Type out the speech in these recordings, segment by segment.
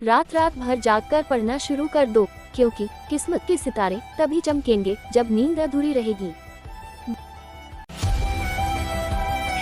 रात रात भर जागकर पढ़ना शुरू कर दो, क्योंकि किस्मत के सितारे तभी चमकेंगे जब नींद अधूरी रहेगी।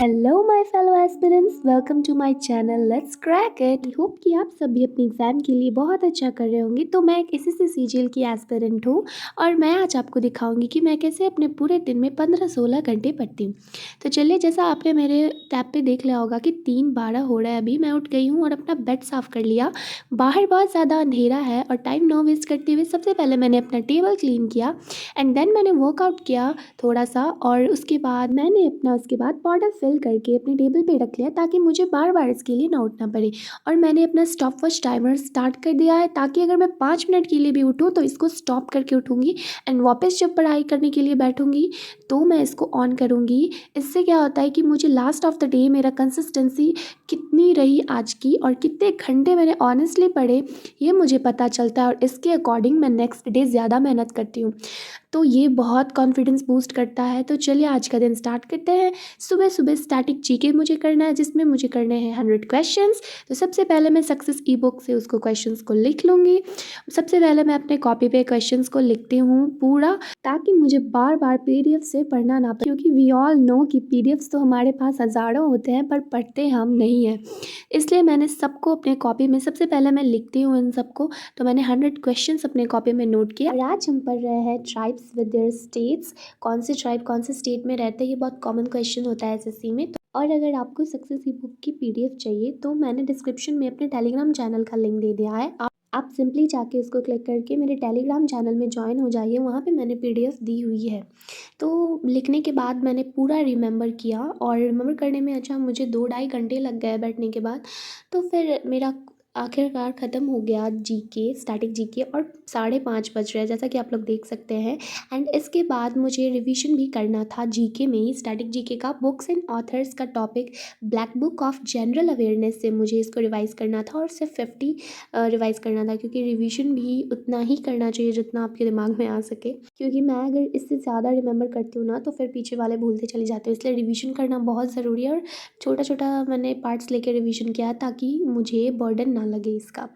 Hello my fellow aspirants, welcome to my channel let's crack it. I hope कि आप सभी अपने एग्ज़ाम के लिए बहुत अच्छा कर रहे होंगे। तो मैं एक एसएससी सीजीएल की एस्पिरेंट हूँ और मैं आज आपको दिखाऊंगी कि मैं कैसे अपने पूरे दिन में 15-16 घंटे पढ़ती हूँ। तो चलिए, जैसा आपने मेरे टैब पे देख लिया होगा कि 3:12 हो रहा है। अभी मैं उठ गई हूँ और अपना बेड साफ़ कर लिया। बाहर बहुत ज़्यादा अंधेरा है और टाइम ना वेस्ट करते हुए सबसे पहले मैंने अपना टेबल क्लीन किया एंड देन मैंने वर्कआउट किया थोड़ा सा, और उसके बाद मैंने अपना उसके बाद बॉटल फिल करके अपने टेबल पे रख लिया ताकि मुझे बार बार इसके लिए ना उठना पड़े। और मैंने अपना स्टॉप वॉच टाइमर स्टार्ट कर दिया है ताकि अगर मैं 5 मिनट के लिए भी उठूँ तो इसको स्टॉप करके उठूँगी एंड वापस जब पढ़ाई करने के लिए बैठूँगी तो मैं इसको ऑन करूँगी। इससे क्या होता है कि मुझे लास्ट ऑफ द डे मेरा कंसिस्टेंसी कितनी रही आज की और कितने घंटे मैंने ऑनेस्टली पढ़े, ये मुझे पता चलता है और इसके अकॉर्डिंग मैं नेक्स्ट डे ज़्यादा मेहनत करती हूँ। तो ये बहुत कॉन्फिडेंस बूस्ट करता है। तो चलिए आज का दिन स्टार्ट करते हैं। सुबह सुबह स्टैटिक जीके मुझे करना है, जिसमें मुझे करने हैं 100 क्वेश्चंस। तो सबसे पहले मैं सक्सेस ई बुक से उसको क्वेश्चंस को लिख लूँगी। सबसे पहले मैं अपने कॉपी पे क्वेश्चंस को लिखती हूँ पूरा, ताकि मुझे बार बार पीडीएफ से पढ़ना ना पड़े, क्योंकि वी ऑल नो कि पीडीएफ्स तो हमारे पास हज़ारों होते हैं पर पढ़ते हम नहीं हैं। इसलिए मैंने सबको अपने कॉपी में सबसे पहले मैं लिखती हूँ इन सबको। तो मैंने 100 क्वेश्चंस अपने कॉपी में नोट किया। और आज हम पढ़ रहे हैं ट्राइब्स विद देयर स्टेट्स। कौन से ट्राइब कौन से स्टेट में रहते हैं, ये बहुत कॉमन क्वेश्चन होता है एसएससी में। और अगर आपको सक्सेस ई बुक की पीडीएफ चाहिए तो मैंने डिस्क्रिप्शन में अपने टेलीग्राम चैनल का लिंक दे दिया है। आप सिंपली जाके इसको क्लिक करके मेरे टेलीग्राम चैनल में ज्वाइन हो जाइए, वहाँ पे मैंने पीडीएफ दी हुई है। तो लिखने के बाद मैंने पूरा रिमेंबर किया और रिमेंबर करने में अच्छा मुझे 2-2.5 घंटे लग गए बैठने के बाद। तो फिर मेरा आखिरकार ख़त्म हो गया जीके, स्टैटिक जीके, और 5:30 बज रहे हैं जैसा कि आप लोग देख सकते हैं। एंड इसके बाद मुझे रिवीजन भी करना था जीके में ही, स्टैटिक जीके का बुक्स एंड ऑथर्स का topic black book of general awareness से मुझे इसको रिवाइज़ करना था और सिर्फ 50 रिवाइज़ करना था, क्योंकि रिवीजन भी उतना ही करना चाहिए जितना आपके दिमाग में आ सके। क्योंकि मैं अगर इससे ज़्यादा रिमेंबर करती हूँ ना तो फिर पीछे वाले भूलते चले जाते हैं, इसलिए रिवीजन करना बहुत ज़रूरी है। और छोटा छोटा मैंने पार्ट्स लेके रिवीजन किया ताकि मुझे बर्डन ना लगे इसका।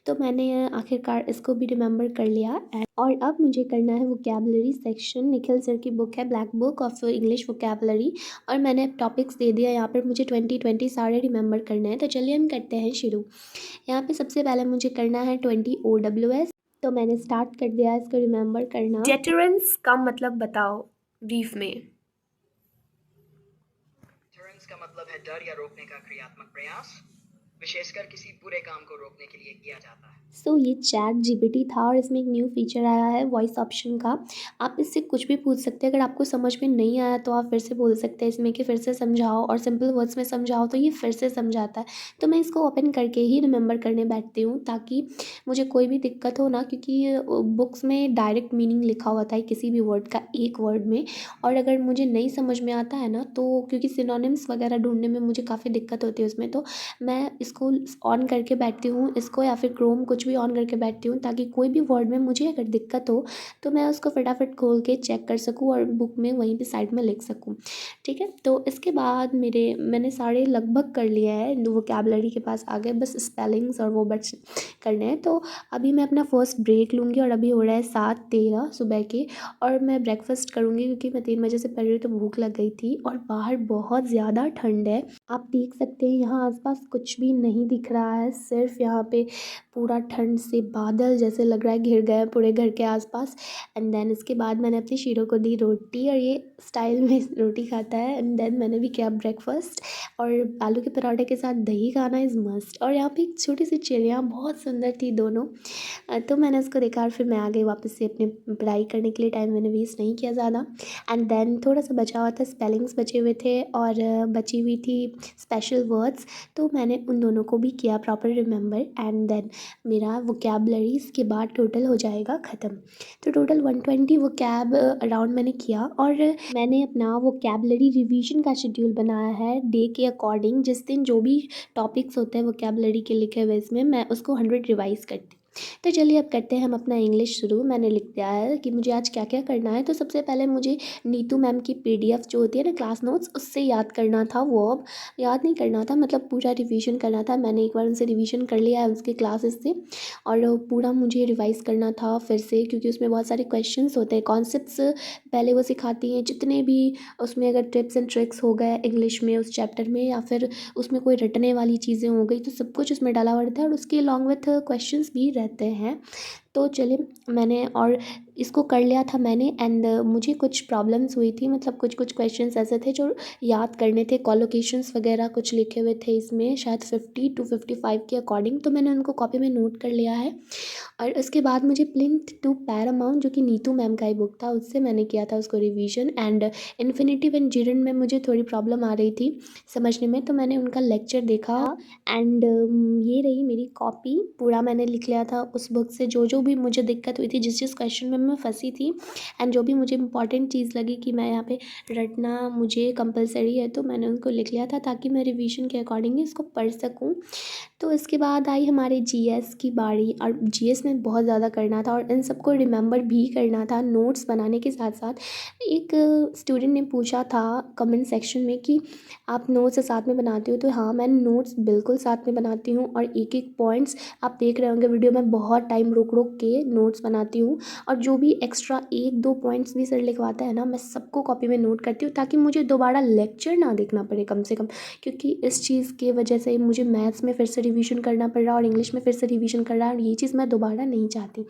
तो मैंने आखिरकार इसको भी रिमेंबर कर लिया। और अब मुझे करना है वोकैबुलरी सेक्शन। निखिल सर की बुक है black book of English vocabulary, और मैंने टॉपिक्स दे दिया यहाँ पर। मुझे 20 सारे रिमेंबर करने हैं। तो चलिए हम करते हैं शुरू। यहाँ पे सबसे पहले मुझे करना है 20 OWS। तो मैंने स्टार्ट कर दिया इसको रिमेंबर करना। डेटरेंस का मतलब बताओ ब्रीफ में। टर्न्स का मतलब है डर या रोकने का क्रियात्मक प्रयास, विशेषकर किसी बुरे काम को रोकने के लिए किया जाता है। सो ये चैट जीपीटी था और इसमें एक न्यू फीचर आया है वॉइस ऑप्शन का। आप इससे कुछ भी पूछ सकते हैं। अगर आपको समझ में नहीं आया तो आप फिर से बोल सकते हैं इसमें कि फिर से समझाओ, और सिंपल वर्ड्स में समझाओ तो ये फिर से समझाता है। तो मैं इसको ओपन करके ही रिमेंबर करने बैठती हूँ ताकि मुझे कोई भी दिक्कत हो ना, क्योंकि बुक्स में डायरेक्ट मीनिंग लिखा होता है किसी भी वर्ड का एक वर्ड में। और अगर मुझे नहीं समझ में आता है ना, तो क्योंकि सिनोनिम्स वगैरह ढूंढने में मुझे काफ़ी दिक्कत होती है उसमें, तो मैं इसको ऑन करके बैठती हूँ इसको, या फिर क्रोम कुछ भी ऑन करके बैठती हूँ ताकि कोई भी वर्ड में मुझे अगर दिक्कत हो तो मैं उसको फटाफट खोल के चेक कर सकूँ और बुक में वहीं पे साइड में लिख सकूँ। ठीक है, तो इसके बाद मैंने सारे लगभग कर लिया है। वोकैबुलरी के पास आ गए, बस स्पेलिंग्स और वो बच करने हैं। तो अभी मैं अपना फर्स्ट ब्रेक लूँगी और अभी हो रहा है 7:13 सुबह के, और मैं ब्रेकफास्ट करूँगी क्योंकि मैं 3 बजे से पहले रही तो भूख लग गई थी और बाहर बहुत ज़्यादा ठंड है। आप देख सकते हैं यहाँ आसपास कुछ भी नहीं दिख रहा है, सिर्फ यहाँ पे पूरा ठंड से बादल जैसे लग रहा है घिर गए हैं पूरे घर के आसपास। एंड देन इसके बाद मैंने अपनी शीरो को दी रोटी, और ये स्टाइल में रोटी खाता है। एंड देन मैंने भी किया ब्रेकफास्ट, और आलू के पराठे के साथ दही खाना इज़ मस्ट। और यहाँ पे एक छोटी सी चिड़िया बहुत सुंदर थी दोनों। तो मैंने उसको देखा और फिर मैं आ गई वापस से अपने पढ़ाई करने के लिए। टाइम मैंने वेस्ट नहीं किया ज़्यादा। एंड देन थोड़ा सा बचा हुआ था, स्पेलिंग्स बचे हुए थे और बची हुई थी स्पेशल वर्ड्स, तो मैंने उन दोनों को भी किया प्रॉपर रिमेंबर। एंड देन मेरा वोकैबुलरीज के बाद टोटल हो जाएगा ख़त्म। तो टोटल 120 वोकैब अराउंड मैंने किया। और मैंने अपना वोकैबुलरी रिवीजन का शेड्यूल बनाया है डे के अकॉर्डिंग। जिस दिन जो भी टॉपिक्स होते हैं वोकैबुलरी के लिखे हुए इसमें, मैं उसको 100 रिवाइज़ करती हूँ। तो चलिए अब करते हैं हम अपना इंग्लिश शुरू। मैंने लिख दिया है कि मुझे आज क्या क्या करना है। तो सबसे पहले मुझे नीतू मैम की पीडीएफ जो होती है ना क्लास नोट्स, उससे याद करना था। वो अब याद नहीं करना था, मतलब पूरा रिवीजन करना था। मैंने एक बार उनसे रिवीजन कर लिया है उसके क्लासेस से, और पूरा मुझे रिवाइज़ करना था फिर से, क्योंकि उसमें बहुत सारे क्वेश्चंस होते हैं, कॉन्सेप्ट्स पहले वो सिखाती हैं जितने भी। उसमें अगर टिप्स एंड ट्रिक्स हो गए इंग्लिश में उस चैप्टर में, या फिर उसमें कोई रटने वाली चीज़ें हो गई, तो सब कुछ उसमें डाला हुआ रहता है, और उसके अलॉन्ग विथ क्वेश्चंस भी रहते हैं। तो चलिए मैंने और इसको कर लिया था मैंने। एंड मुझे कुछ प्रॉब्लम्स हुई थी, मतलब कुछ कुछ क्वेश्चंस ऐसे थे जो याद करने थे। कॉलोकेशंस वगैरह कुछ लिखे हुए थे इसमें, शायद 50 to 55 के अकॉर्डिंग, तो मैंने उनको कॉपी में नोट कर लिया है। और उसके बाद मुझे प्लिंथ टू पैरामाउंट, जो कि नीतू मैम का ही बुक था, उससे मैंने किया था उसको रिवीजन। एंड इन्फिनिटिव एंड जिरन में मुझे थोड़ी प्रॉब्लम आ रही थी समझने में, तो मैंने उनका लेक्चर देखा। एंड ये रही मेरी कॉपी, पूरा मैंने लिख लिया था उस बुक से, जो जो भी मुझे दिक्कत हुई थी, जिस जिस क्वेश्चन में मैं फंसी थी, एंड जो भी मुझे इंपॉर्टेंट चीज़ लगी कि मैं यहाँ पे रटना मुझे कंपलसरी है, तो मैंने उनको लिख लिया था ताकि मैं रिवीजन के अकॉर्डिंग इसको पढ़ सकूँ। तो इसके बाद आई हमारे जीएस की बारी, और जीएस में बहुत ज़्यादा करना था, और इन सबको रिमेंबर भी करना था नोट्स बनाने के साथ साथ। एक स्टूडेंट ने पूछा था कमेंट सेक्शन में कि आप नोट्स साथ में बनाते हो, तो हाँ, मैं नोट्स बिल्कुल साथ में बनाती हूँ, और एक एक पॉइंट्स आप देख रहे होंगे वीडियो में, बहुत टाइम रुक रुक के नोट्स बनाती हूँ। और जो भी एक्स्ट्रा एक दो पॉइंट्स भी सर लिखवाता है ना, मैं सबको कॉपी में नोट करती हूँ, ताकि मुझे दोबारा लेक्चर ना देखना पड़े कम से कम, क्योंकि इस चीज़ की वजह से मुझे मैथ्स में फिर से रिवीजन करना पड़ रहा है, और इंग्लिश में फिर से रिवीजन कर रहा है, और ये चीज़ मैं दोबारा नहीं चाहती।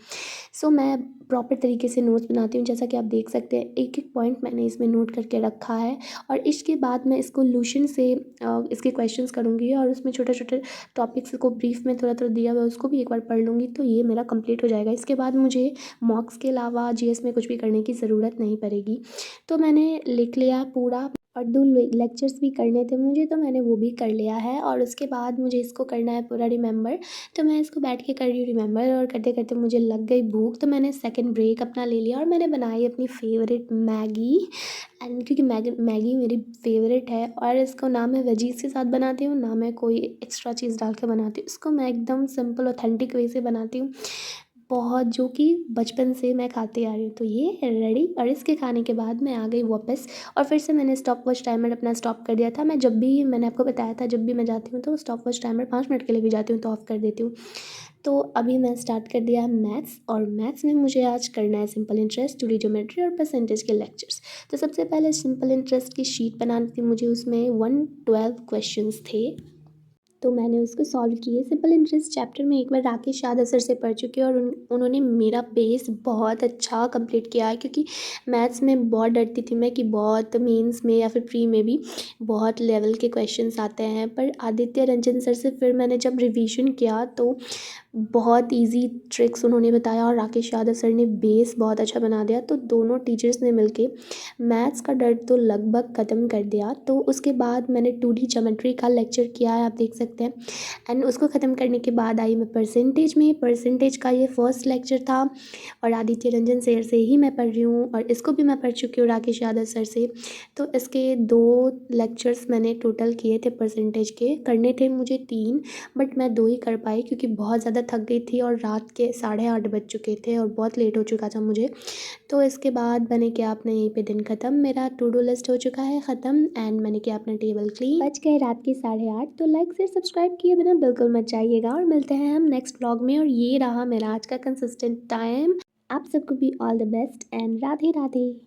सो मैं प्रॉपर तरीके से नोट्स बनाती हूँ, जैसा कि आप देख सकते हैं एक एक पॉइंट मैंने इसमें नोट करके रखा है। और इसके बाद मैं इसको लूशन से इसके क्वेश्चंस करूँगी, और उसमें छोटे छोटे टॉपिक्स को ब्रीफ में थोड़ा थोड़ा दिया हुआ है, उसको भी एक बार पढ़ लूँगी, तो ये मेरा कंप्लीट हो जाएगा। इसके बाद मुझे मॉक्स के अलावा जीएस में कुछ भी करने की ज़रूरत नहीं पड़ेगी। तो मैंने लिख लिया पूरा, और 2 लेक्चर्स भी करने थे मुझे, तो मैंने वो भी कर लिया है। और उसके बाद मुझे इसको करना है पूरा रिमेंबर, तो मैं इसको बैठ के कर रही हूँ रिमेंबर, और करते करते मुझे लग गई भूख, तो मैंने सेकंड ब्रेक अपना ले लिया, और मैंने बनाई अपनी फेवरेट मैगी। एंड क्योंकि मैगी मेरी फेवरेट है, और इसको ना मैं वेजीज़ के साथ बनाती हूँ, ना मैं कोई एक्स्ट्रा चीज़ डाल के बनाती हूँ, इसको मैं एकदम सिंपल ऑथेंटिक वे से बनाती हूँ, बहुत, जो कि बचपन से मैं खाती आ रही हूँ। तो ये रेडी, और इसके खाने के बाद मैं आ गई वापस, और फिर से मैंने स्टॉप वॉच टाइमर अपना स्टॉप कर दिया था। मैं जब भी, मैंने आपको बताया था, जब भी मैं जाती हूँ तो स्टॉप वॉच टाइमर 5 मिनट के लिए भी जाती हूँ तो ऑफ़ कर देती हूँ। तो अभी मैं स्टार्ट कर दिया है मैथ्स, और मैथ्स में मुझे आज करना है सिंपल इंटरेस्ट, 2D ज्योमेट्री और परसेंटेज के लेक्चर्स। तो सबसे पहले सिंपल इंटरेस्ट की शीट बनानी थी मुझे, उसमें 112 क्वेश्चंस थे, तो मैंने उसको सॉल्व किए। सिंपल इंटरेस्ट चैप्टर में एक बार राकेश यादव सर से पढ़ चुकी हूँ, और उन्होंने मेरा बेस बहुत अच्छा कंप्लीट किया है, क्योंकि मैथ्स में बहुत डरती थी मैं कि बहुत मेंस में या फिर प्री में भी बहुत लेवल के क्वेश्चंस आते हैं, पर आदित्य रंजन सर से फिर मैंने जब रिवीजन किया तो बहुत इजी ट्रिक्स उन्होंने बताया, और राकेश यादव सर ने बेस बहुत अच्छा बना दिया। तो दोनों टीचर्स ने मिलके मैथ्स का डर तो लगभग ख़त्म कर दिया। तो उसके बाद मैंने 2D ज्योमेट्री का लेक्चर किया है, आप देख सकते हैं। एंड उसको ख़त्म करने के बाद आई मैं परसेंटेज में। परसेंटेज का ये फर्स्ट लेक्चर था, और आदित्य रंजन सर से ही मैं पढ़ रही हूँ, और इसको भी मैं पढ़ चुकी हूँ राकेश यादव सर से। तो इसके 2 लेक्चर्स मैंने टोटल किए थे परसेंटेज के, करने थे मुझे 3, बट मैं 2 ही कर पाई, क्योंकि बहुत ज़्यादा थक गई थी, और रात के 8:30 बज चुके थे, और बहुत लेट हो चुका था मुझे। तो इसके बाद मैंने किया अपना यहीं पे दिन ख़त्म, मेरा टू डू लिस्ट हो चुका है ख़त्म, एंड मैंने किया अपना टेबल क्लीन। बज गए रात के 8:30, तो लाइक शेयर सब्सक्राइब किए बिना बिल्कुल मत जाइएगा, और मिलते हैं हम नेक्स्ट व्लॉग में। और ये रहा मेरा आज का कंसिस्टेंट टाइम। आप सबको भी all the best, and Radhe Radhe.